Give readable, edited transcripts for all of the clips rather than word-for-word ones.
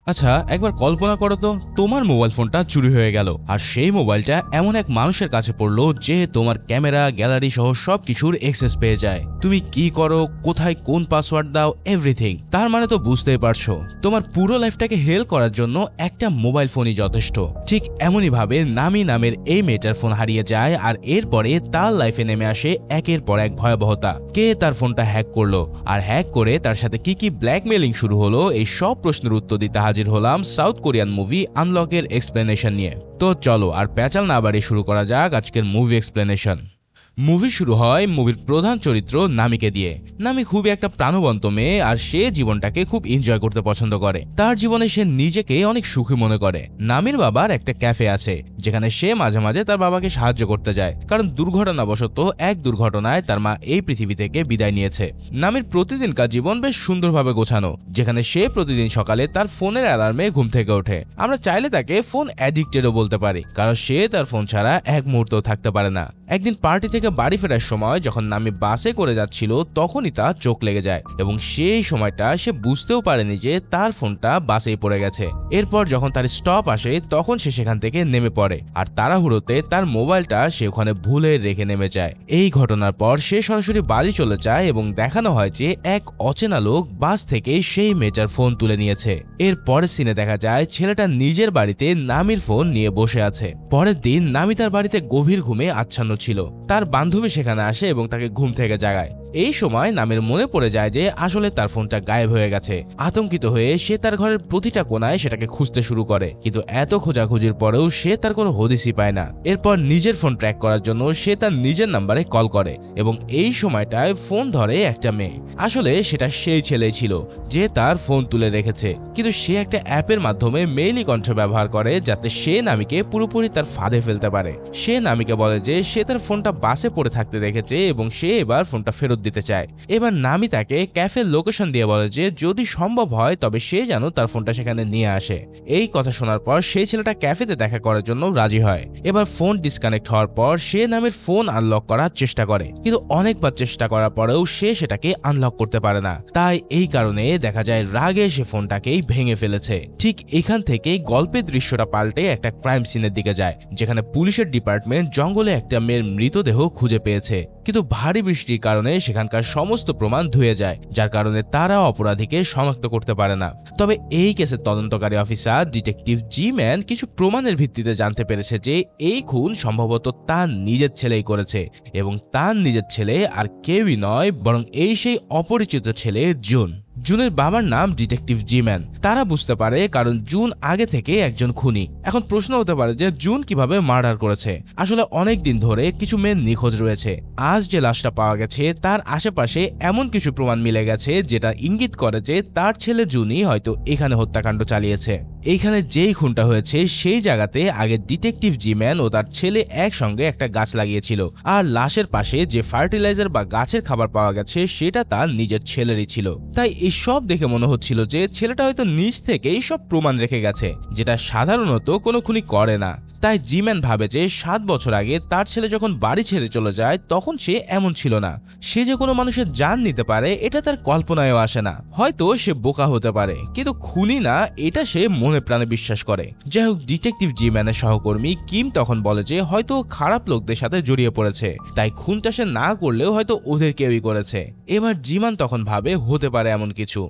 আচ্ছা, একবার কল্পনা করো তো তোমার মোবাইল ফোনটা চুরি হয়ে গেল আর সেই মোবাইলটা এমন এক মানুষের কাছে পড়লো যে তোমার ক্যামেরা, গ্যালারি সহ সবকিছুর অ্যাক্সেস পেয়ে যায়। তুমি কি করো, কোথায় কোন পাসওয়ার্ড দাও, এভরিথিং। তার মানে তো বুঝতেই পারছো তোমার পুরো লাইফটাকে হেল্প করার জন্য একটা মোবাইল ফোনই যথেষ্ট। ঠিক এমনই ভাবে নামি নামের এই মেয়েটার ফোন হারিয়ে যায় আর এরপরে তার লাইফে নেমে আসে একের পর এক ভয়াবহতা। কে তার ফোনটা হ্যাক করলো আর হ্যাক করে তার সাথে কি কি ব্ল্যাকমেলিং শুরু হলো, এই সব প্রশ্নের উত্তর দিতে হাজির হলাম সাউথ কোরিয়ান মুভি আনলকের এক্সপ্লেনেশন নিয়ে। তো চলো আর প্যাচাল না বাড়িয়ে শুরু করা যাক আজকের মুভি এক্সপ্লেনেশন। মুভি শুরু হয় মুভির প্রধান চরিত্র নামিকে দিয়ে। নামি খুবই একটা প্রাণবন্ত মেয়ে আর সে জীবনটাকে খুব এনজয় করতে পছন্দ করে। তার জীবনে সে নিজেকে অনেক সুখী মনে করে। নামির বাবার একটা ক্যাফে আছে যেখানে সে মাঝে মাঝে তার বাবাকে সাহায্য করতে যায়, কারণ দুর্ঘটনাবশত এক দুর্ঘটনায় তার মা এই পৃথিবী থেকে বিদায় নিয়েছে। নামির প্রতিদিনকার জীবন বেশ সুন্দরভাবে গোছানো, যেখানে সে প্রতিদিন সকালে তার ফোনের অ্যালার্মে ঘুম থেকে ওঠে। আমরা চাইলে তাকে ফোন অ্যাডিক্টেডও বলতে পারি, কারণ সে তার ফোন ছাড়া এক মুহূর্তও থাকতে পারে না। একদিন পার্টি থেকে বাড়ি ফেরার সময় যখন নামি বাসে করে যাচ্ছিল তখনই তার চোখ লেগে যায় এবং সেই সময়টা সে বুঝতেও পারেনি যে তার ফোনটা বাসেই পড়ে গেছে। এরপর যখন তার স্টপ আসে তখন সে সেখান থেকে নেমে পড়ে আর তাড়াহুড়োতে তার মোবাইলটা সে ওখানে ভুলে রেখে নেমে যায়। এই ঘটনার পর সে সরাসরি বাড়ি চলে যায় এবং দেখানো হয় যে এক অচেনা লোক বাস থেকে সেই মেয়েটার ফোন তুলে নিয়েছে। এর পরের সিনে দেখা যায় ছেলেটা নিজের বাড়িতে নামির ফোন নিয়ে বসে আছে। পরের দিন নামি তার বাড়িতে গভীর ঘুমে আচ্ছন্ন ছিল। তার বান্ধবী সেখানে আসে এবং তাকে ঘুম থেকে জাগায়। এই সময় নামের মনে পড়ে যায় যে আসলে তার ফোনটা গায়েব হয়ে গেছে। আতঙ্কিত হয়ে সে তার ঘরের প্রতিটা কোণায় সেটাকে খুঁজতে শুরু করে, কিন্তু এত খোঁজাখুঁজির পরেও সে তার কোনো হদিসই পায় না। এরপর নিজের ফোন ট্র্যাক করার জন্য সে তার নিজের নাম্বারে কল করে এবং এই সময়টায় ফোন ধরে একটা মেয়ে। আসলে সেটা সেই ছেলেই ছিল যে তার ফোন তুলে রেখেছে, কিন্তু সে একটা অ্যাপের মাধ্যমে মেইলি কণ্ঠ ব্যবহার করে যাতে সে নামিকে পুরোপুরি তার ফাঁদে ফেলতে পারে। সে নামিকে বলে যে সে তার ফোনটা বাসে পড়ে থাকতে দেখেছে এবং সে এবার ফোনটা ফেরত দিতে চায়। এবার নামি তাকে ক্যাফের লোকেশন দিয়ে বলে যে যদি সম্ভব হয় তবে সে যেন তার ফোনটা সেখানে নিয়ে আসে। এই কথা শোনার পর সেই ছেলেটা ক্যাফেতে দেখা করার জন্য রাজি হয়। এবার ফোন ডিসকানেক্ট হওয়ার পর সে নামের ফোন আনলক করার চেষ্টা করে, কিন্তু অনেকবার চেষ্টা করার পরেও সে সেটাকে আনলক করতে পারে না। তাই এই কারণে দেখা যায় রাগে সে ফোনটাকেই ভেঙে ফেলেছে। ঠিক এখান থেকে গল্পের দৃশ্যটা পাল্টে একটা ক্রাইম সিনের দিকে যায়, যেখানে পুলিশের ডিপার্টমেন্ট জঙ্গলে একটা মেয়ের মৃতদেহ খুঁজে পেয়েছে, কিন্তু ভারী বৃষ্টির কারণে সেখানকার সমস্ত প্রমাণ ধুয়ে যায়, যার কারণে তারা অপরাধীকে শনাক্ত করতে পারে না। তবে এই কেসের তদন্তকারী অফিসার ডিটেকটিভ জি ম্যান কিছু প্রমাণের ভিত্তিতে জানতে পেরেছে যে এই খুন সম্ভবত তার নিজের ছেলেই করেছে এবং তার নিজের ছেলে আর কেউই নয় বরং এই সেই অপরিচিত ছেলে জুন। জুনের বাবার নাম ডিটেকটিভ জি ম্যান। তারা বুঝতে পারে কারণ জুন আগে থেকে একজন খুনি। এখন প্রশ্ন হতে পারে যে জুন কিভাবে মার্ডার করেছে। আসলে অনেক দিন ধরে কিছু মেয়ে নিখোঁজ রয়েছে। আজ যে লাশটা পাওয়া গেছে তার আশেপাশে এমন কিছু প্রমাণ মিলে গেছে যেটা ইঙ্গিত করে যে তার ছেলে জুনই হয়তো এখানে হত্যাকাণ্ড চালিয়েছে। এইখানে যেই খুনটা হয়েছে সেই জায়গাতে আগে ডিটেকটিভ জি ম্যান ও তার ছেলে একসঙ্গে একটা গাছ লাগিয়েছিল, আর লাশের পাশে যে ফার্টিলাইজার বা গাছের খাবার পাওয়া গেছে সেটা তার নিজের ছেলেরই ছিল। তাই এই সব দেখে মনে হচ্ছিল যে ছেলেটা হয়তো নিজ থেকেই সব প্রমাণ রেখে গেছে, যেটা সাধারণত কোনো খুনি করে না। তাই জিম্যান ভাবে যে 7 বছর আগে তার ছেলে যখন বাড়ি ছেড়ে চলে যায় তখন সে এমন ছিল না। সে যে কোনো মানুষের জান নিতে পারে এটা তার কল্পনায়ও আসে না। হয়তো সে বোকা হতে পারে, কিন্তু খুনি না এটা সে মনে প্রাণে বিশ্বাস করে। যাই হোক, ডিটেকটিভ জিম্যানের সহকর্মী কিম তখন বলে যে হয়তো খারাপ লোকদের সাথে জড়িয়ে পড়েছে, তাই খুনটা সে না করলেও হয়তো ওদের কেউই করেছে। এবার জিমান তখন ভাবে হতে পারে এমন কিছু।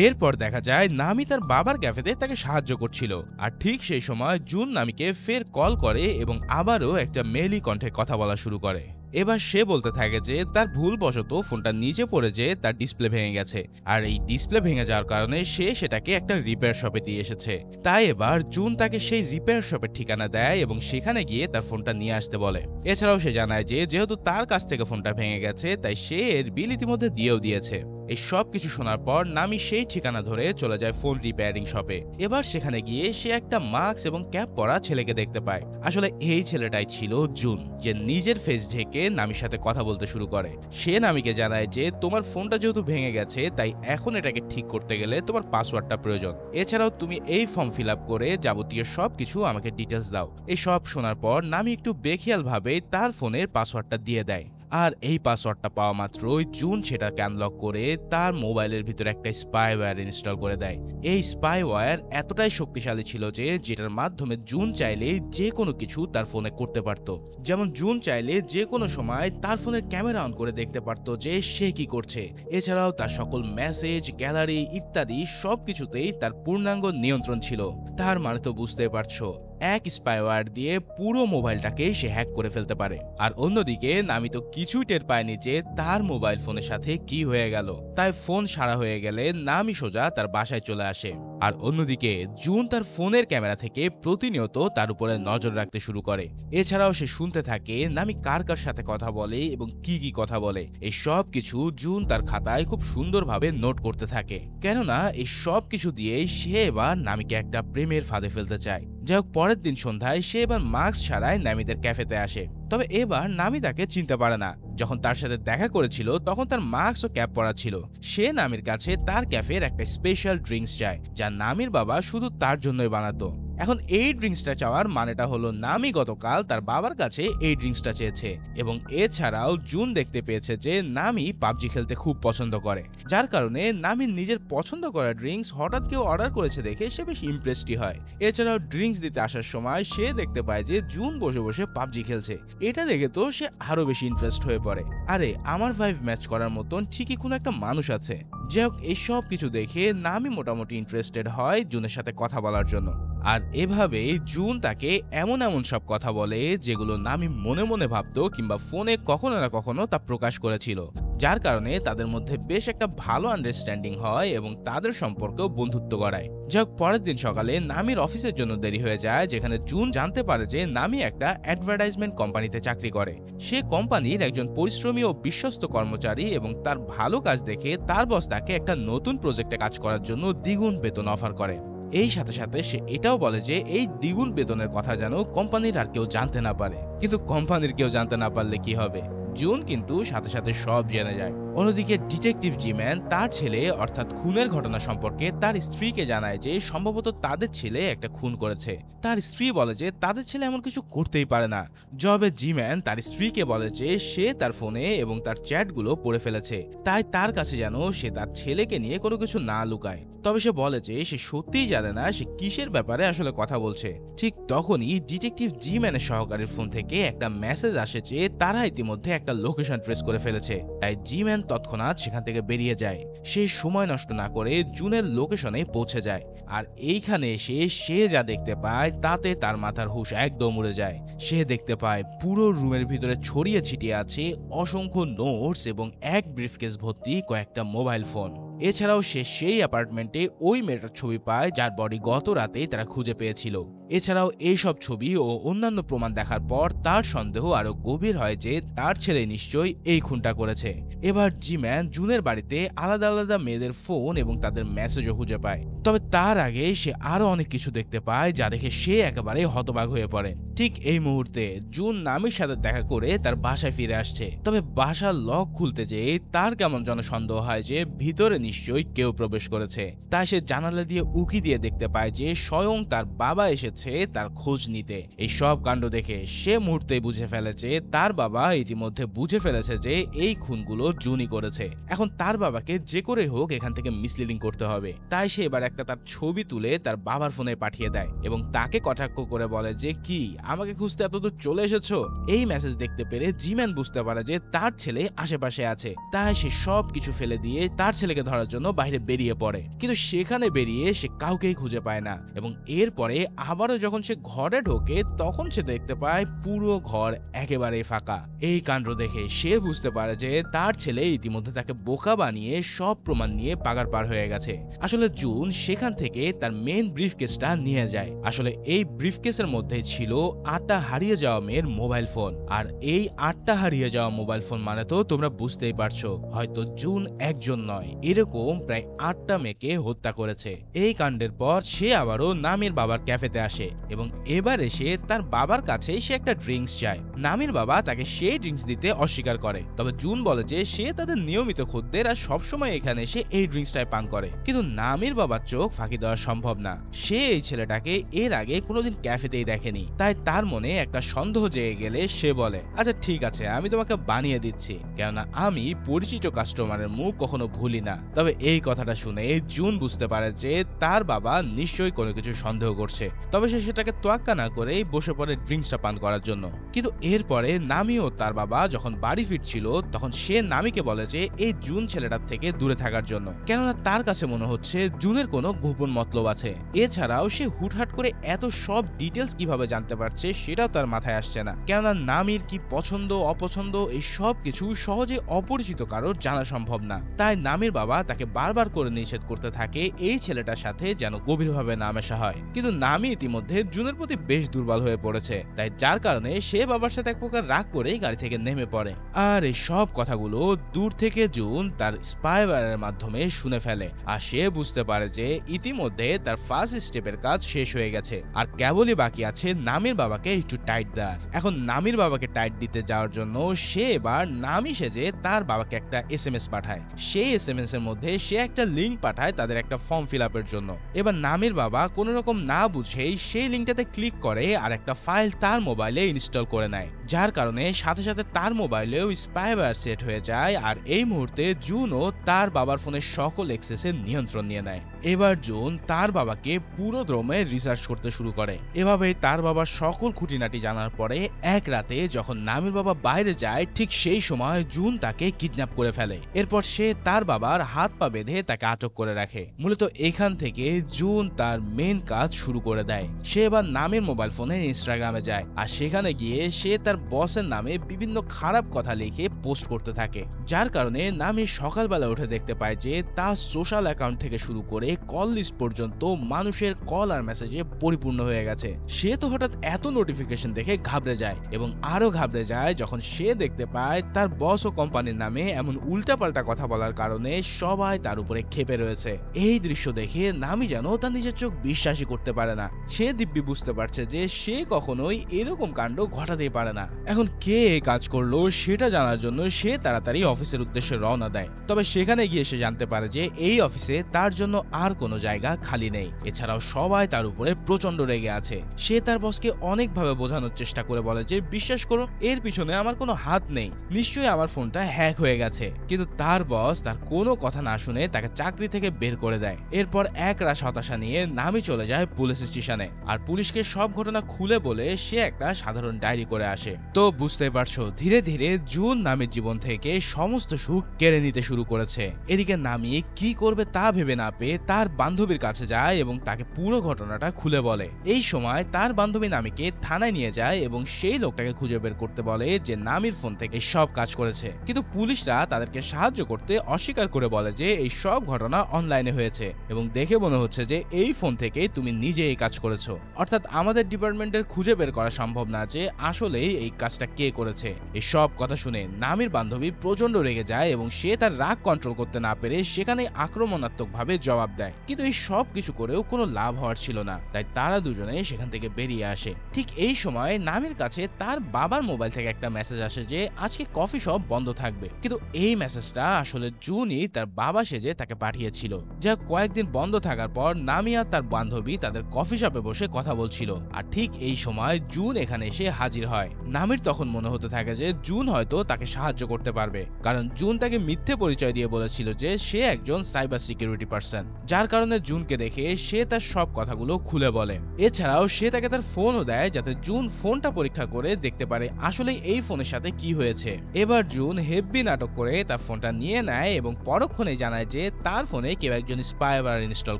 এরপর দেখা যায় নামি তার বাবার ক্যাফেতে তাকে সাহায্য করছিল, আর ঠিক সেই সময় জুন নামিকে ফের কল করে এবং আবারও একটা মেইলি কণ্ঠে কথা বলা শুরু করে। এবার সে বলতে থাকে যে তার ভুলবশত ফোনটা নিচে পড়ে যেয়ে তার ডিসপ্লে ভেঙে গেছে, আর এই ডিসপ্লে ভেঙে যাওয়ার কারণে সে সেটাকে একটা রিপেয়ার শপে দিয়ে এসেছে। তাই এবার জুন তাকে সেই রিপেয়ার শপের ঠিকানা দেয় এবং সেখানে গিয়ে তার ফোনটা নিয়ে আসতে বলে। এছাড়াও সে জানায় যে যেহেতু তার কাছ থেকে ফোনটা ভেঙে গেছে তাই সে এর বিল ইতিমধ্যে দিয়েও দিয়েছে। এই সব কিছু শোনার পর নামি সেই ঠিকানা ধরে চলে যায় ফোন রিপেয়ারিং শপে। এবার সেখানে গিয়ে সে একটা মাস্ক এবং ক্যাপ পরা ছেলেকে দেখতে পায়। আসলে এই ছেলেটাই ছিল জুন, যে নিজের ফেস ঢেকে নামির সাথে কথা বলতে শুরু করে। সে নামিকে জানায় যে তোমার ফোনটা যেহেতু ভেঙে গেছে তাই এখন এটাকে ঠিক করতে গেলে তোমার পাসওয়ার্ডটা প্রয়োজন। এছাড়াও তুমি এই ফর্ম ফিল আপ করে যাবতীয় সবকিছু আমাকে ডিটেলস দাও। এই সব শোনার পর নামি একটু বেখেয়াল ভাবে তার ফোনের পাসওয়ার্ডটা দিয়ে দেয়। আর এই পাসওয়ার্ডটা পাওয়া মাত্রই জুন সেটাকে আনলক করে তার মোবাইলের ভিতরে একটা স্পাইওয়্যার ইনস্টল করে দেয়। এই স্পাইওয়্যার এতটাই শক্তিশালী ছিল যে যেটার মাধ্যমে জুন চাইলে যে কোনো কিছু তার ফোনে করতে পারত। যেমন জুন চাইলে যে কোনো সময় তার ফোনের ক্যামেরা অন করে দেখতে পারত যে সে কি করছে। এছাড়াও তার সকল মেসেজ, গ্যালারি ইত্যাদি সবকিছুতেই তার পূর্ণাঙ্গ নিয়ন্ত্রণ ছিল। তার মানে তো বুঝতে পারছো, এক স্পাইওয়্যার দিয়ে পুরো মোবাইলটাকে সে হ্যাক করে ফেলতে পারে। আর অন্যদিকে নামি তো কিছুই টের পায়নি যে তার মোবাইল ফোনের সাথে কি হয়ে গেল। তাই ফোন সারা হয়ে গেলে নামি সোজা তার বাসায় চলে আসে। আর অন্যদিকে জুন তার ফোনের ক্যামেরা থেকে প্রতিনিয়ত তার উপরে নজর রাখতে শুরু করে। এছাড়াও সে শুনতে থাকে নামি কার কার সাথে কথা বলে এবং কি কি কথা বলে। এই সব কিছু জুন তার খাতায় খুব সুন্দরভাবে নোট করতে থাকে, কেননা এই সব কিছু দিয়ে সে এবার নামিকে একটা প্রেমের ফাঁদে ফেলতে চায়। যাই হোক, পরের দিন সন্ধ্যায় সে এবার মাস্ক ছাড়াই নামিদের ক্যাফেতে আসে। তবে এবার নামি তাকে চিনতে পারে না। যখন তার সাথে দেখা করেছিল তখন তার মাস্ক ও ক্যাপ পরা ছিল। সে নামির কাছে তার ক্যাফের একটা স্পেশাল ড্রিঙ্কস চায়, যা নামির বাবা শুধু তার জন্যই বানাতো। এখন এই ড্রিঙ্কসটা চাওয়ার মানেটা হলো নামি গতকাল তার বাবার কাছে এই ড্রিঙ্কসটা চেয়েছে। এবং এছাড়াও জুন দেখতে পেয়েছে যে নামি পাবজি খেলতে খুব পছন্দ করে, যার কারণে নামি নিজের পছন্দ করা ড্রিঙ্কস হঠাৎ কেউ অর্ডার করেছে দেখে সে বেশ ইমপ্রেসড হয়। এছাড়াও ড্রিঙ্কস দিতে আসার সময় সে দেখতে পায় যে জুন বসে বসে পাবজি খেলছে। এটা দেখে তো সে আরো বেশি ইন্টারেস্ট হয়ে পড়ে। আরে, আমার ভাইব ম্যাচ করার মতন ঠিকই কোনো একটা মানুষ আছে। যাই হোক, এই সব কিছু দেখে নামি মোটামুটি ইন্টারেস্টেড হয় জুনের সাথে কথা বলার জন্য। আর এভাবেই জুন তাকে এমন এমন সব কথা বলে যেগুলো নামি মনে মনে ভাবতো কিংবা ফোনে কখনো না কখনো তা প্রকাশ করেছিল, যার কারণে তাদের মধ্যে বেশ একটা ভালো আন্ডারস্ট্যান্ডিং হয় এবং তাদের সম্পর্কেও বন্ধুত্ব গড়ায়। যাই হোক, পরের দিন সকালে নামির অফিসের জন্য দেরি হয়ে যায়, যেখানে জুন জানতে পারে যে নামি একটা অ্যাডভার্টাইজমেন্ট কোম্পানিতে চাকরি করে। সে কোম্পানির একজন পরিশ্রমী ও বিশ্বস্ত কর্মচারী এবং তার ভালো কাজ দেখে তার বস তাকে একটা নতুন প্রজেক্টে কাজ করার জন্য দ্বিগুণ বেতন অফার করে। এই সাথে সাথে সে এটাও বলে যে এই দ্বিগুণ বেতনের কথা যেন কোম্পানির আর কেউ জানতে না পারে। কিন্তু কোম্পানির কেউ জানতে না পারলে কি হবে, জুন কিন্তু সাথে সাথে সব জেনে যায়। অন্যদিকে ডিটেকটিভ জিম্যান তার ছেলে অর্থাৎ খুনের ঘটনা সম্পর্কে তার স্ত্রীকে জানায় যে সম্ভবত তাদের ছেলে একটা খুন করেছে। তার স্ত্রী বলে যে তাদের ছেলে এমন কিছু করতেই পারে না। জবে জিম্যান তার স্ত্রীকে বলে যে সে তার ফোনে এবং তার চ্যাটগুলো পড়ে ফেলেছে, তাই তার কাছে যেন সে তার ছেলেকে নিয়ে কোনো কিছু না লুকায়। তবে সে বলে যে সে সত্যিই জানে না সে কিসের ব্যাপারে আসলে কথা বলছে। ঠিক তখনই ডিটেকটিভ জিম্যানের সহকারীর ফোন থেকে একটা মেসেজ আসে যে তারা ইতিমধ্যে একটা লোকেশন ট্রেস করে ফেলেছে। তাই জিম্যান তৎক্ষণাৎ সেখান থেকে বেরিয়ে যায়। সে সময় নষ্ট না করে জুনের লোকেশনে পৌঁছে যায়। আর এইখানে এসে সে যা দেখতে পায় তাতে তার মাথার হুঁশ একদম উড়ে যায়। সে দেখতে পায় পুরো রুমের ভিতরে ছড়িয়ে ছিটিয়ে আছে অসংখ্য নোটস এবং এক ব্রিফকেস ভর্তি কয়েকটা মোবাইল ফোন। এছাড়াও সে সেই অ্যাপার্টমেন্টে ওই মেয়েটার ছবি পায় যার বডি গত রাতেই তারা খুঁজে পেয়েছিল। এছাড়াও এইসব ছবি ও অন্যান্য প্রমাণ দেখার পর তার সন্দেহ আরো গভীর হয় যে তার ছেলে নিশ্চয়ই এই খুনটা করেছে। এবার জিম্যান জুনের বাড়িতে আলাদা আলাদা মেয়েদের ফোন এবং তাদের মেসেজও খুঁজে পায়। তবে তার আগে সে আরো অনেক কিছু দেখতে পায় যা দেখে সে একেবারে হতবাক হয়ে পড়ে। ঠিক এই মুহূর্তে জুন নামির সাথে দেখা করে তার বাসায় ফিরে আসছে। তবে বাসার লক খুলতে যেয়ে তার কেমন যেন সন্দেহ হয় যে ভিতরে নিশ্চয়ই কেউ প্রবেশ করেছে। তাই সে জানালা দিয়ে উকি দিয়ে দেখতে পায় যে স্বয়ং তার বাবা এসেছে তার খোঁজ নিতে। এই সব কাণ্ড দেখে সে মুহূর্তেই বুঝে ফেলেছে তার বাবা ইতিমধ্যে বুঝে ফেলেছে যে এই খুনগুলো জুনই করেছে। এখন তার বাবাকে যে করে হোক এখান থেকে মিসলিডিং করতে হবে। তাই সে এবার একটা তার ছবি তুলে তার বাবার ফোনে পাঠিয়ে দেয় এবং তাকে কটাক্ষ করে বলে যে কি আমাকে খুঁজতে এতদূর চলে এসেছো। এই মেসেজ দেখতে পেরে জিম্যান বুঝতে পারে যে তার ছেলে আশেপাশে আছে। তাই সে সব কিছু ফেলে দিয়ে তার ছেলেকে ধরার জন্য বাইরে বেরিয়ে পড়ে। কিন্তু সেখানে বেরিয়ে সে কাউকেই খুঁজে পায় না এবং এরপরে আবারও যখন সে ঘরে ঢোকে তখন সে দেখতে পায় পুরো ঘর একেবারে ফাঁকা। এই কাণ্ড দেখে সে বুঝতে পারে যে তার ছেলে ইতিমধ্যে তাকে বোকা বানিয়ে সব প্রমাণ নিয়ে পাগার পার হয়ে গেছে। আসলে জুন সেখান থেকে তার মেইন ব্রিফকেসটা নিয়ে যায়। আসলে এই ব্রিফকেসের মধ্যে ছিল 8টা হারিয়ে যাওয়া মেয়ের মোবাইল ফোন। আর এই 8টা হারিয়ে যাওয়া মোবাইল ফোন মানে তো তোমরা বুঝতেই পারছো, হয়তো জুন একজন নয়, এরকম প্রায় 8টা মেয়েকে হত্যা করেছে। এই কাণ্ডের পর সে আবারও নামের বাবার ক্যাফেতে আসে আসে এবং এবার এসে তার বাবার কাছে সে একটা ড্রিঙ্কস চায়। নামির বাবা তাকে সেই ড্রিঙ্কস দিতে অস্বীকার করে, তবে জুন বলে যে সে তাদের নিয়মিত খদ্দের আর সবসময় এখানে এসে এই ড্রিঙ্কসটাই পান করে। কিন্তু নামির বাবার চোখ ফাঁকি দেওয়া সম্ভব না। সে এই ছেলেটাকে এর আগে কোনোদিন ক্যাফেতেই দেখেনি, তাই তার মনে একটা সন্দেহ জেগে গেলে সে বলে, আচ্ছা ঠিক আছে, আমি তোমাকে বানিয়ে দিচ্ছি, কেননা আমি পরিচিত কাস্টমারের মুখ কখনো ভুলি না। তবে এই কথাটা শুনে জুন বুঝতে পারে যে তার বাবা নিশ্চয়ই কোনো কিছু সন্দেহ করছে, তবে সে সেটাকে তোয়াক্কা না করেই বসে পড়ে ড্রিঙ্কসটা পান করার জন্য। কিন্তু এরপরে নামি ও তার বাবা যখন বাড়ি ফিরছিল তখন সে নামিকে বলে যে এই জুন ছেলেটার থেকে দূরে থাকার জন্য, কেননা তার কাছে মনে হচ্ছে জুনের কোনো গোপন মতলব আছে। এছাড়াও সে হুটহাট করে এত সব ডিটেলস কিভাবে জানতে পারছে সেটাও তার মাথায় আসছে না, কেননা নামির কি পছন্দ অপছন্দ এই সব কিছু সহজে অপরিচিত কারোর জানা সম্ভব না। তাই নামির বাবা তাকে বারবার করে নিষেধ করতে থাকে এই ছেলেটার সাথে যেন গভীরভাবে না মেশা হয়। কিন্তু নামি ইতিমধ্যে জুনের প্রতি বেশ দুর্বল হয়ে পড়েছে, তাই যার কারণে সে বাবার সাথে এক প্রকার রাগ করে গাড়ি থেকে নেমে পড়ে। আর এই সব কথাগুলো দূর থেকে জুন তার স্পাইওয়্যারের মাধ্যমে শুনে ফেলে, আর সে বুঝতে পারে যে ইতিমধ্যে তার ফার্স্ট স্টেপের কাজ শেষ হয়ে গেছে, আর কেবলই বাকি আছে নামির বাবাকে একটু টাইট দেওয়ার। এখন নামির বাবাকে টাইট দিতে যাওয়ার জন্য সে এবার নামি সেজে তার বাবাকে একটা এসএমএস পাঠায়। সেই এসএমএস এর মধ্যে সে একটা লিঙ্ক পাঠায় তাদের একটা ফর্ম ফিল আপের জন্য। এবার নামির বাবা কোনো রকম না বুঝেই সেই লিঙ্কটাতে ক্লিক করে আর একটা ফাইল তার মোবাইলে ইনস্টল করে নেয়, যার কারণে সাথে সাথে তার মোবাইলেও স্পাইওয়্যার সেট হয়ে যায়। আর এই মুহূর্তে জুনও তার বাবার ফোনের সকল অ্যাক্সেসের নিয়ন্ত্রণ নিয়ে নেয়। এবার জুন তার বাবাকে পুরো দ্রমে রিসার্চ করতে শুরু করে। এভাবে তার বাবার সকল খুঁটিনাটি জানার পরে এক রাতে যখন নামির বাবা বাইরে যায় ঠিক সেই সময় জুন তাকে কিডন্যাপ করে ফেলে। এরপর সে তার বাবার হাত পা বেঁধে তাকে আটক করে রাখে। মূলত এখান থেকে জুন তার মেন কাজ শুরু করে দেয়। সে এবার নামের মোবাইল ফোনে ইনস্টাগ্রামে যায় আর সেখানে গিয়ে সে তার বসের নামে বিভিন্ন খারাপ কথা লিখে পোস্ট করতে থাকে, যার কারণে নামি সকালবেলা উঠে দেখতে পায় যে তার সোশ্যাল অ্যাকাউন্ট থেকে শুরু করে কল লিস্ট পর্যন্ত মানুষের কল আর মেসেজে পরিপূর্ণ হয়ে গেছে। সে তো হঠাৎ এত নোটিফিকেশন দেখে ঘাবড়ে যায় এবং আরো ঘাবড়ে যায় যখন সে দেখতে পায় তার বস ও কোম্পানির নামে এমন উল্টাপাল্টা কথা বলার কারণে সবাই তার উপরে ক্ষেপে রয়েছে। এই দৃশ্য দেখে নামি যেন তার নিজের চোখ বিশ্বাসই করতে পারে না। সে দিব্যি বুঝতে পারছে যে সে কখনোই এরকম কাণ্ড ঘটাতেই পারে না। এখন কে এই কাজ করলো সেটা জানার জন্য সে তাড়াতাড়ি অফিসের উদ্দেশ্যে রওনা দেয়। তবে সেখানে গিয়ে সে জানতে পারে যে এই অফিসে তার জন্য আর কোনো জায়গা খালি নেই। এছাড়াও সবাই তার উপরে প্রচন্ড রেগে আছে। সে তার বসকে অনেকভাবে বোঝানোর চেষ্টা করে বলে যে বিশ্বাস করো, এর পিছনে আমার কোনো হাত নেই, নিশ্চয়ই আমার ফোনটা হ্যাক হয়ে গেছে। কিন্তু তার বস তার কোনো কথা না শুনে তাকে চাকরি থেকে বের করে দেয়। এরপর এক রাশ হতাশা নিয়ে নামি চলে যায় পুলিশ স্টেশনে আর পুলিশকে সব ঘটনা খুলে বলে সে একটা সাধারণ ডায়েরি করে আসে। তো বুঝতেই পারছো ধীরে ধীরে জুন নামের জীবন থেকে সমস্ত সুখ কেড়ে নিতে শুরু করেছে। এদিকে নামি কি করবে তা ভেবে না পেয়ে তার বান্ধবীর কাছে যায় এবং তাকে পুরো ঘটনাটা খুলে বলে। এই সময় তার বান্ধবী নামিকে থানায় নিয়ে যায় এবং সেই লোকটাকে খুঁজে বের করতে বলে যে নামির ফোন থেকে সব কাজ করেছে। কিন্তু পুলিশরা তাদেরকে সাহায্য করতে অস্বীকার করে বলে যে এই সব ঘটনা অনলাইনে হয়েছে এবং দেখে মনে হচ্ছে যে এই ফোন থেকে তুমি নিজে এই কাজ করেছো, অর্থাৎ আমাদের ডিপার্টমেন্টের খুঁজে বের করা সম্ভব না যে আসলেই এই কাজটা কে করেছে। এই সব কথা শুনে নামির বান্ধবী প্রচন্ড রেগে যায় এবং সে তার রাগ কন্ট্রোল করতে না পেরে সেখানে আক্রমণাত্মকভাবে জবাব দেয়। কিন্তু এই সব কিছু করেও কোনো লাভ হওয়ার ছিল না, তাই তারা দুজনে সেখান থেকে বেরিয়ে আসে। ঠিক এই সময় নামির কাছে তার বাবার মোবাইল থেকে একটা মেসেজ আসে যে আজকে কফি শপ বন্ধ থাকবে। কিন্তু এই মেসেজটা আসলে জুনই তার বাবা সেজে তাকে পাঠিয়েছিল। যা কয়েকদিন বন্ধ থাকার পর নামি আর তার বান্ধবী তাদের কফি শপে বসে কথা বলছিল। আর ঠিক এই সময় জুন এখানে এসে হাজির হয়। নামির তখন মনে হতে থাকে যে জুন হয়তো তাকে সাহায্য করতে পারবে, কারণ জুন তাকে মিথ্যে পরিচয় দিয়ে বলেছিল যে সে একজন সাইবার সিকিউরিটি পার্সন, যার কারণে জুনকে দেখে সে তার সব কথাগুলো খুলে বলে। এছাড়াও সে তাকে তার ফোনও দেয় যাতে জুন ফোনটা পরীক্ষা করে দেখতে পারে আসলে এই ফোনের সাথে কি হয়েছে। এবার জুন হেব্বি নাটক করে তার ফোনটা নিয়ে নেয় এবং পরক্ষণে জানায় যে তার ফোনে কেউ একজন স্পাইওয়্যার ইনস্টল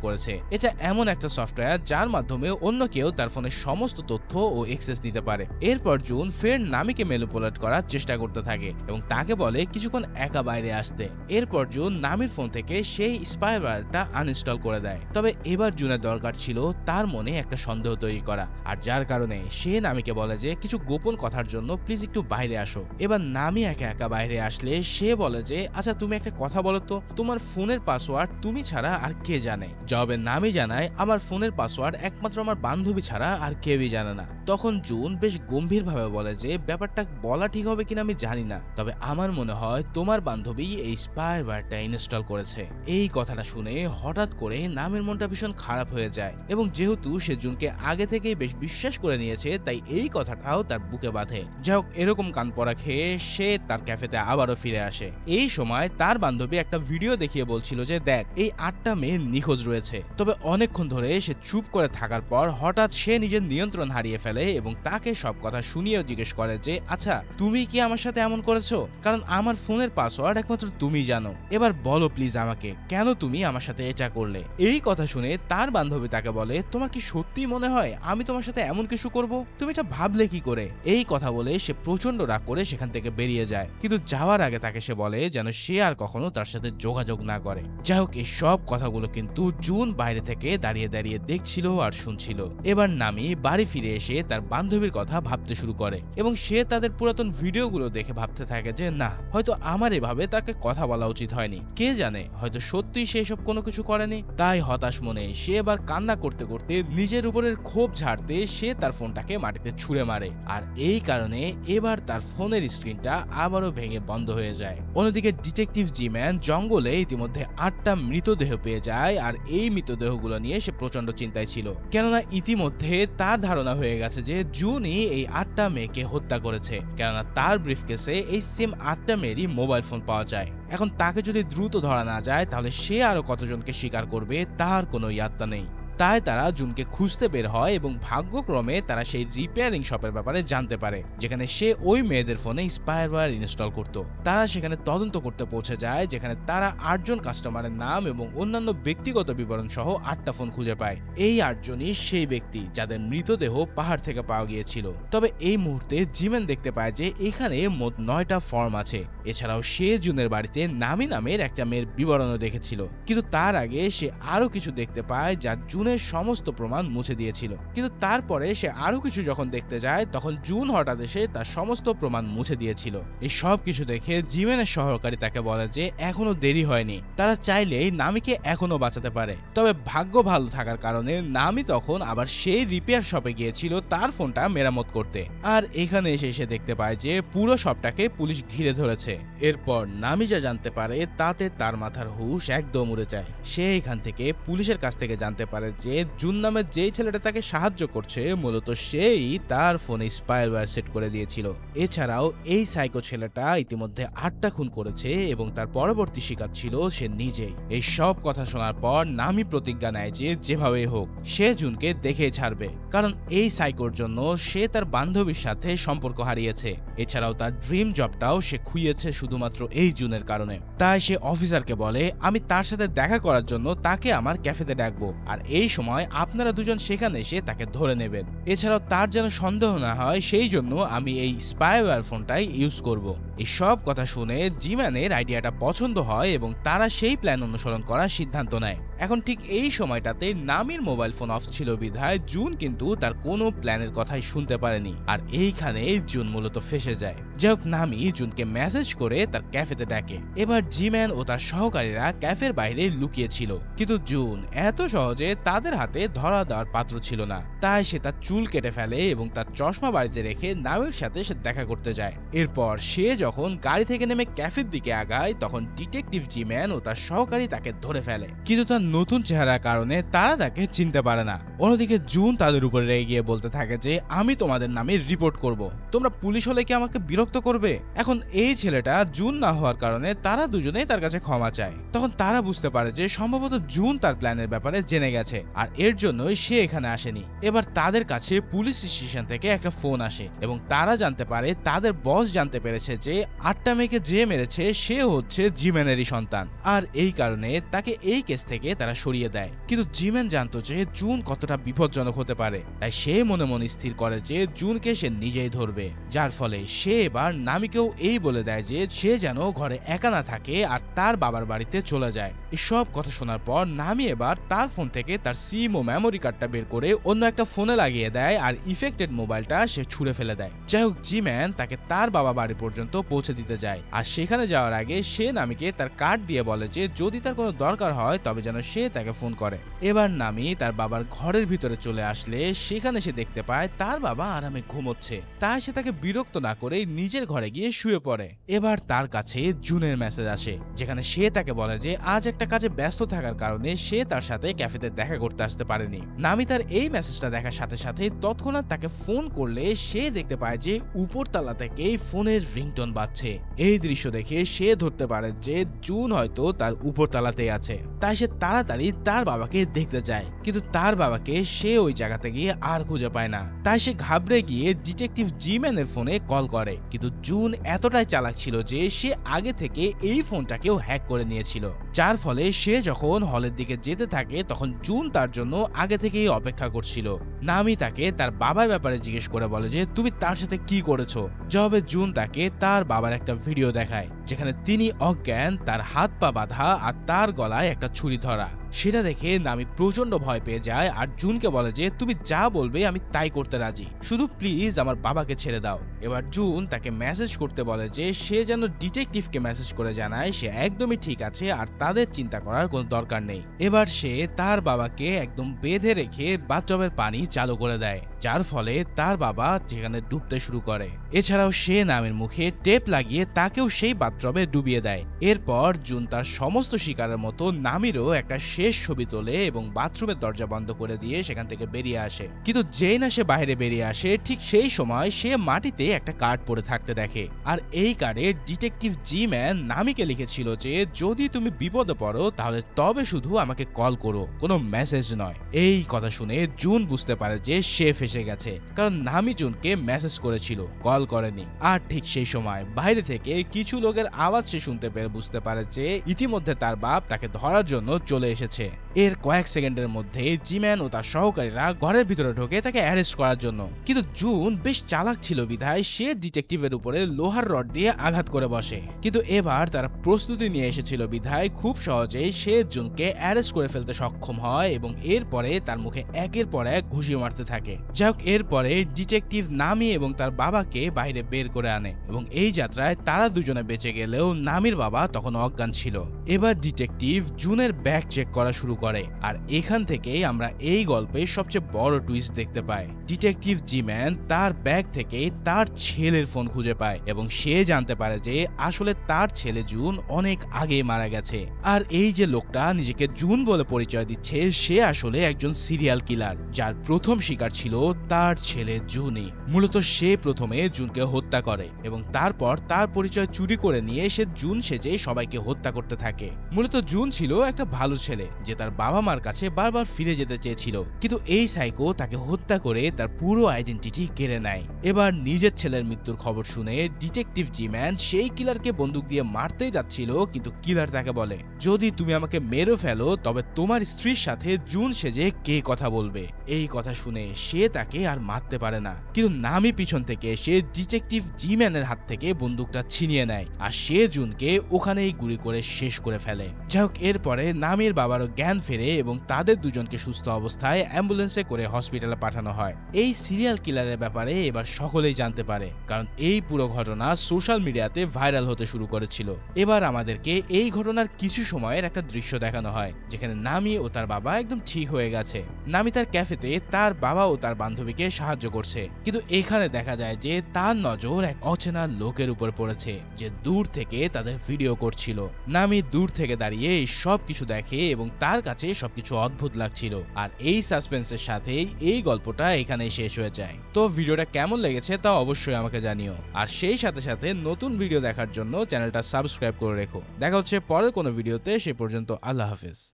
করেছে। এটা এমন একটা সফটওয়্যার যার মাধ্যমে অন্য কেউ তার ফোনের সমস্ত তথ্য ও অ্যাক্সেস নিতে পারে। এরপর জুন ফের নামিকে ম্যানিপুলেট করার চেষ্টা করতে থাকে এবং তাকে বলে কিছুক্ষণ একা বাইরে আসতে। এরপর জুন নামির ফোন থেকে সেই স্পাইওয়্যারটা আনইনস্টল করে দেয়। তবে এবার জুনের দরকার ছিল তার মনে একটা সন্দেহ তৈরি করা, আর যার কারণে সে নামিকে বলে যে কিছু গোপন কথার জন্য প্লিজ একটু বাইরে আসো। এবার নামি একা একা বাইরে আসলে সে বলে যে আচ্ছা তুমি একটা কথা বলো তো, তোমার ফোনের পাসওয়ার্ড তুমি ছাড়া আর কে জানে? জবাবে নামি জানায় আমার ফোনের পাসওয়ার্ড একমাত্র আমার বান্ধবী ছাড়া আর কেউই জানে না। তখন জুন বেশ গম্ভীরভাবে বলে যে ব্যাপারটা বলা ঠিক হবে কিনা আমি জানি না, তবে আমার মনে হয় তোমার বান্ধবী এই স্পাইওয়্যারটা ইনস্টল করেছে। এই কথাটা শুনে হঠাৎ করে নামের মনটা ভীষণ খারাপ হয়ে যায়, এবং যেহেতু সে জুনকে আগে থেকেই বেশ বিশ্বাস করে নিয়েছে তাই এই কথাটাও তার বুকে বাঁধে। যাই হোক, এরকম কান পড়া খেয়ে সে তার ক্যাফেতে আবারও ফিরে আসে। এই সময় তার বান্ধবী একটা ভিডিও দেখিয়ে বলছিল যে দেখ, এই 8টা মেয়ে নিখোঁজ রয়েছে। তবে অনেকক্ষণ ধরে সে চুপ করে থাকার পর হঠাৎ সে নিজের নিয়ন্ত্রণ হারিয়ে ফেলে এবং তাকে সব কথা শুনিয়েও জিজ্ঞেস করে যে আচ্ছা, তুমি কি আমার সাথে এমন করেছো? কারণ আমার ফোনের পাসওয়ার্ড একমাত্র তুমি জানো। এবার বলো প্লিজ আমাকে, কেন তুমি আমার সাথে এটা করলে? এই কথা শুনে তার বান্ধবী তাকে বলে, তোমার কি সত্যি মনে হয় আমি তোমার সাথে এমন কিছু করব? তুমি এটা ভাবলে কি করে? এই কথা বলে সে প্রচন্ড রাগ করে সেখান থেকে বেরিয়ে যায়, কিন্তু যাওয়ার আগে তাকে সে বলে যেন সে আর কখনো তার সাথে যোগাযোগ না করে। যাই হোক, এই সব কথাগুলো কিন্তু জুন বাইরে থেকে দাঁড়িয়ে দাঁড়িয়ে দেখছিল আর শুনছিল। এবার নামি বাড়ি ফিরে এসে তার বান্ধবীর কথা ভাবতে শুরু করে, এবং সে তাদের পুরাতন ভিডিওগুলো দেখে ভাবতে থাকে যে না, হয়তো আমার এভাবে তাকে কথা বলা উচিত হয়নি। কে জানে, হয়তো সত্যি সে সব কোনো কিছু করেনি। তাই হতাশ মনে সে এবার কান্না করতে করতে নিজের উপরের ক্ষোভ ঝাড়তে সে তার ফোনটাকে মাটিতে ছুঁড়ে মারে, আর এই কারণে এবার তার ফোনের স্ক্রিনটা আবারও ভেঙে বন্ধ হয়ে যায়। অন্যদিকে ডিটেকটিভ জি-ম্যান জঙ্গলে ইতিমধ্যে 8টা মৃতদেহ পেয়ে যায়, আর এই মৃতদেহগুলো নিয়ে সে প্রচন্ড চিন্তায় ছিল, কেননা ইতিমধ্যে তার ধারণা হয়ে গেছে যে জুনই এই 8টা মেয়েকে হত্যা করেছে, কেননা তার ব্রিফকেসে এই সেম 8টা মেয়েরই মোবাইল ফোন পাওয়া যায়। এখন তাকে যদি দ্রুত ধরা না যায় তাহলে সে আরো কতজনকে শিকার করবে তার কোনো ইয়াত্তা নেই। তাই তারা জুনকে খুঁজতে বের হয় এবং ভাগ্যক্রমে তারা সেই রিপেয়ারিং শপের ব্যাপারে জানতে পারে যেখানে সে ওই মেয়েদের ফোনে স্পাইওয়্যার ইনস্টল করত। তারা সেখানে তদন্ত করতে পৌঁছে যায়, যেখানে তারা 8 জন কাস্টমারের নাম এবং অন্যান্য ব্যক্তিগত বিবরণ সহ 8টা ফোন খুঁজে পায়। এই 8 জনই সেই ব্যক্তি যাদের মৃতদেহ পাহাড় থেকে পাওয়া গিয়েছিল। তবে এই মুহূর্তে জিমেন দেখতে পায় যে এখানে মোট 9টা ফর্ম আছে। এছাড়াও সে জুনের বাড়িতে নামি নামের একটা মেয়ের বিবরণও দেখেছিল, কিন্তু তার আগে সে আরো কিছু দেখতে পায় যা জুনের সমস্ত প্রমাণ মুছে দিয়েছিল। কিন্তু তারপরে সে আরো কিছু যখন দেখতে যায় তখন জুন হঠাৎ এসে তার সমস্ত প্রমাণ মুছে দিয়েছিল। এই সব কিছু দেখে জিমেনের সহকারী তাকে বলে যে এখনো দেরি হয়নি, তারা চাইলেই নামিকে এখনো বাঁচাতে পারে। তবে ভাগ্য ভালো থাকার কারণে নামি তখন আবার সেই রিপেয়ার শপে গিয়েছিল তার ফোনটা মেরামত করতে, আর এখানে এসে সে দেখতে পায় যে পুরো শপটাকে পুলিশ ঘিরে ধরেছে। এরপর নামি যা জানতে পারে তাতে তার মাথার হুঁশ একদম উড়ে যায়। সে এখান থেকে পুলিশের কাছ থেকে জানতে পারে যে জুন নামের যেই ছেলেটা তাকে সাহায্য করছে মূলত সেই তার ফোনে স্পাইওয়্যার সেট করে দিয়েছিল। এছাড়াও এই সাইকো ছেলেটা ইতিমধ্যে 8টা খুন করেছে এবং তার পরবর্তী শিকার ছিল সে নিজেই। এই সব কথা শোনার পর নামি প্রতিজ্ঞা নেয় যে যেভাবেই হোক সে জুনকে দেখে ছাড়বে, কারণ এই সাইকোর জন্য সে তার বান্ধবীর সাথে সম্পর্ক হারিয়েছে। এছাড়াও তার ড্রিম জবটাও সে খুইয়েছে শুধুমাত্র এই জুনের কারণে। তাই সে অফিসারকে বলে আমি তার সাথে দেখা করার জন্য তাকে আমার ক্যাফেতে ডাকবো, আর এই সময় আপনারা দুজন সেখানে এসে তাকে ধরে নেবেন। এছাড়াও তার যেন সন্দেহ না হয় সেই জন্য আমি এই স্পাইওয়্যার ফোনটাই ইউজ করব। এই সব কথা শুনে জিম্যানের আইডিয়াটা পছন্দ হয় এবং তারা সেই প্ল্যান অনুসরণ করার সিদ্ধান্ত নেয়। এখন ঠিক এই সময়টাতে নামির মোবাইল ফোন অফ ছিল বিধায় জুন কিন্তু তার কোনো প্ল্যানের কথাই শুনতে পারেনি, আর এইখানে জুন মূলত ফেসে যায়। যাই হোক, নামি জুনকে মেসেজ করে তার ক্যাফেতে ডাকে। এবার জিম্যান ও তার সহকারীরা ক্যাফের বাইরে লুকিয়েছিল, কিন্তু জুন এত সহজে তাদের হাতে ধরা দেওয়ার পাত্র ছিল না। তাই সে তার চুল কেটে ফেলে এবং তার চশমা বাড়িতে রেখে নামির সাথে সে দেখা করতে যায়। এরপর সে যখন গাড়ি থেকে নেমে ক্যাফের দিকে আগায় তখন ডিটেকটিভ জিম্যান ও তার সহকারী তাকে ধরে ফেলে, কিন্তু তার নতুন চেহারার কারণে তারা তাকে চিনতে পারে না। অন্যদিকে জুন তাদের উপরে রেগে গিয়ে বলতে থাকে যে আমি তোমাদের নামে রিপোর্ট করব, তোমরা পুলিশ হলে কি আমাকে বিরক্ত করবে? এখন এই ছেলেটা জুন না হওয়ার কারণে তারা দুজনেই তার কাছে ক্ষমা চায়। তখন তারা বুঝতে পারে যে সম্ভবত জুন তার প্ল্যানের ব্যাপারে জেনে গেছে, আর এর জন্যই সে এখানে আসেনি। এবার তাদের কাছে পুলিশ স্টেশন থেকে একটা ফোন আসে এবং তারা জানতে পারে তাদের বস জানতে পেরেছে যে 8টা মেয়েকে যে মেরেছে সে হচ্ছে জিম্যানেরই সন্তান, আর এই কারণে তাকে এই কেস থেকে তারা সরিয়ে দেয়। কিন্তু জিম্যান জানতো যে জুন কতটা বিপজ্জনক হতে পারে, তাই সে মনে মনে স্থির করে যে জুনকে সে নিজেই ধরবে। যার ফলে সে এবার নামিকেও এই বলে দেয় যে সে যেন ঘরে একা না থাকে আর তার বাবার বাড়িতে চলে যায়। এসব কথা শোনার পর নামি এবার তার ফোন থেকে তার সিম ও মেমোরি কার্ডটা বের করে অন্য একটা ফোনে লাগিয়ে দেয় আর ইফেক্টেড মোবাইলটা সে ছুঁড়ে ফেলে দেয়। যাই হোক, জিম্যান তাকে তার বাবা বাড়ি পর্যন্ত পৌঁছে দিতে যায়, আর সেখানে যাওয়ার আগে সে নামিকে তার কার্ড দিয়ে বলে যে যদি তার কোনো দরকার হয় তবে যেন সে তাকে ফোন করে। এবার নামি তার বাবার ঘরের ঘরের ভিতরে চলে আসলে সেখানে সে দেখতে পায় তার বাবা আরামে ঘুমোচ্ছে, তাই সে তাকে বিরক্ত না করে নিজের ঘরে গিয়ে শুয়ে পড়ে। এবার তার কাছে জুনের মেসেজ আসে, যেখানে সে তাকে বলে যে আজ একটা কাজে ব্যস্ত থাকার কারণে সে তার সাথে ক্যাফেতে দেখা করতে আসতে পারেনি। নামি তার এই মেসেজটা দেখার সাথে সাথে তৎক্ষণাৎ তাকে ফোন করলে সে দেখতে পায় যে উপরতলা থেকে ফোনের রিংটোন বাজছে। এই দৃশ্য দেখে সে ধরতে পারে যে জুন হয়তো তার উপরতলাতেই আছে, তাই সে তাড়াতাড়ি তার বাবাকে দেখতে যায়, কিন্তু তার বাবাকে সে ওই জায়গাতে গিয়ে আর খুঁজে পায় না। তাই সে ঘাবড়ে গিয়ে ডিটেকটিভ জি-ম্যানের ফোনে কল করে, কিন্তু জুন এতটাই চালাক ছিল যে সে আগে থেকে এই ফোনটাকেও হ্যাক করে নিয়েছিল, যার ফলে সে যখন হলের দিকে যেতে থাকে তখন জুন তার জন্য আগে থেকেই অপেক্ষা করছিল। নামি তাকে তার বাবার ব্যাপারে জিজ্ঞেস করে বলে যে তুমি তার সাথে কি করেছো। জবাবে জুন তাকে তার বাবার একটা ভিডিও দেখায়, যেখানে তিনি অজ্ঞান, তার হাত পা বাঁধা আর তার গলায় একটা ছুরি ধরা। সেটা দেখে নামি প্রচন্ড ভয় পেয়ে যায় আর জুনকে বলে যে তুমি যা বলবে আমি তাই করতে রাজি, শুধু প্লিজ আমার বাবাকে ছেড়ে দাও। এবার জুন তাকে মেসেজ করতে বলে যে সে যেন ডিটেকটিভকে মেসেজ করে জানায় সে একদমই ঠিক আছে আর তাদের চিন্তা করার কোনো দরকার নেই। এবার সে তার বাবাকে একদম বেঁধে রেখে বাথটবের পানি চালু করে দেয়, যার ফলে তার বাবা সেখানে ডুবতে শুরু করে। এছাড়াও সে নামের মুখে টেপ লাগিয়ে তাকেও সেই বাথটবে ডুবিয়ে দেয়। এরপর জুন তার সমস্ত শিকারের মতো নামিরও একটা শেষ ছবি তোলে এবং বাথরুমের দরজা বন্ধ করে দিয়ে সেখান থেকে বেরিয়ে আসে। কিন্তু যেই না সে বাইরে বেরিয়ে আসে ঠিক সেই সময় সে মাটিতে একটা কার্ড পড়ে থাকতে দেখে, আর এই কার্ডে ডিটেকটিভ জি-ম্যান নামিকে লিখেছিল যে যদি তুমি বিপদে পড়ো তাহলে তবে শুধু আমাকে কল করো, কোনো মেসেজ নয়। এই কথা শুনে জুন বুঝতে পারে যে সে ফেসে গেছে, কারণ নামি জুনকে মেসেজ করেছিল, কল করেনি। আর ঠিক সেই সময় বাইরে থেকে কিছু লোকের আওয়াজ সে শুনতে পেরে বুঝতে পারে যে ইতিমধ্যে তার বাপ তাকে ধরার জন্য চলে এসেছে। এর কয়েক সেকেন্ডের মধ্যে জি-ম্যান ও তার সহকারীরা ঘরের ভিতরে ঢোকে তাকে অ্যারেস্ট করার জন্য, কিন্তু জুন বেশ চালাক ছিল বিধায় সে ডিটেকটিভের উপরে লোহার রড দিয়ে আঘাত করে বসে। কিন্তু এবার তারা প্রস্তুতি নিয়ে এসেছিল বিধায় খুব সহজেই সে জুনকে অ্যারেস্ট করে ফেলতে সক্ষম হয় এবং এরপরে তার মুখে একের পর এক ঘুষি মারতে থাকে। যাই হোক, এরপরে ডিটেকটিভ নামি এবং তার বাবাকে বাইরে বের করে আনে এবং এই যাত্রায় তারা দুজনে বেঁচে গেলেও নামির বাবা তখন অজ্ঞান ছিল। এবার ডিটেকটিভ জুনের ব্যাগ চেক করা শুরু করে, আর এখান থেকেই আমরা এই গল্পের সবচেয়ে বড় টুইস্ট দেখতে পাই। ডিটেকটিভ জি-ম্যান তার ব্যাগ থেকে তার ছেলের ফোন খুঁজে পায় এবং সে জানতে পারে যে আসলে তার ছেলে জুন অনেক আগে মারা গেছে, আর এই যে লোকটা নিজেকে জুন বলে পরিচয় দিচ্ছে সে আসলে একজন সিরিয়াল কিলার, যার প্রথম শিকার ছিল তার ছেলে জুনই। মূলত সে প্রথমে জুনকে হত্যা করে এবং তারপর তার পরিচয় চুরি করে নিয়ে সে জুন সেজে সবাইকে হত্যা করতে থাকে। মূলত জুন ছিল একটা ভালো ছেলে যে তার বাবা মার কাছে বারবার ফিরে যেতে চেয়েছিল, কিন্তু এই সাইকো তাকে হত্যা করে তার পুরো আইডেন্টিটি কেড়ে নেয়। এবার নিজের ছেলের মৃত্যুর খবর শুনে ডিটেকটিভ জি-ম্যান সেই কিলারকে বন্দুক দিয়ে মারতে যাচ্ছিল, কিন্তু কিলার তাকে বলে যদি তুমি আমাকে মেরে ফেলো তবে তোমার স্ত্রীর সাথে জুন সেজে কে কথা বলবে। এই কথা শুনে সে তাকে আর মারতে পারে না, কিন্তু নামি পিছন থেকে এসে ডিটেকটিভ জি-ম্যানের হাত থেকে বন্দুকটা ছিনিয়ে নেয় আর সে জুনকে ওখানেই গুলি করে শেষ করে ফেলে। যাই হোক, এরপরে নামির বাবারও জ্ঞান ফেরে এবং তাদের দুজনকে সুস্থ অবস্থায় অ্যাম্বুলেন্সে করে হসপিটালে পাঠানো হয়। এই সিরিয়াল কিলারের ব্যাপারে এবার সকলেই জানতে পারে, কারণ এই পুরো ঘটনা সোশ্যাল মিডিয়াতে ভাইরাল হতে শুরু করেছিল। এবার আমাদেরকে এই ঘটনার কিছু সময়ের একটা দৃশ্য দেখানো হয়, যেখানে নামি ও তার বাবা একদম ঠিক হয়ে গেছে। নামি তার ক্যাফেতে তার বাবা ও তার বান্ধবীকে সাহায্য করছে, কিন্তু এখানে দেখা যায় যে তার নজর এক অচেনা লোকের উপর পড়েছে যে দূর থেকে তাদের ভিডিও করছিল। নামি দূর থেকে দাঁড়িয়ে সবকিছু দেখে এবং তার কাছে সবকিছু অদ্ভুত লাগছিল, আর এই সাসপেন্সের সাথেই এই গল্পটা এখানেই শেষ হয়ে যায়। তো ভিডিওটা কেমন লেগেছে তা অবশ্যই আমাকে জানিও, আর সেই সাথে সাথে নতুন ভিডিও দেখার জন্য চ্যানেলটা সাবস্ক্রাইব করে রেখো। দেখা হচ্ছে পরের কোনো ভিডিওতে, সে পর্যন্ত আল্লাহ হাফেজ।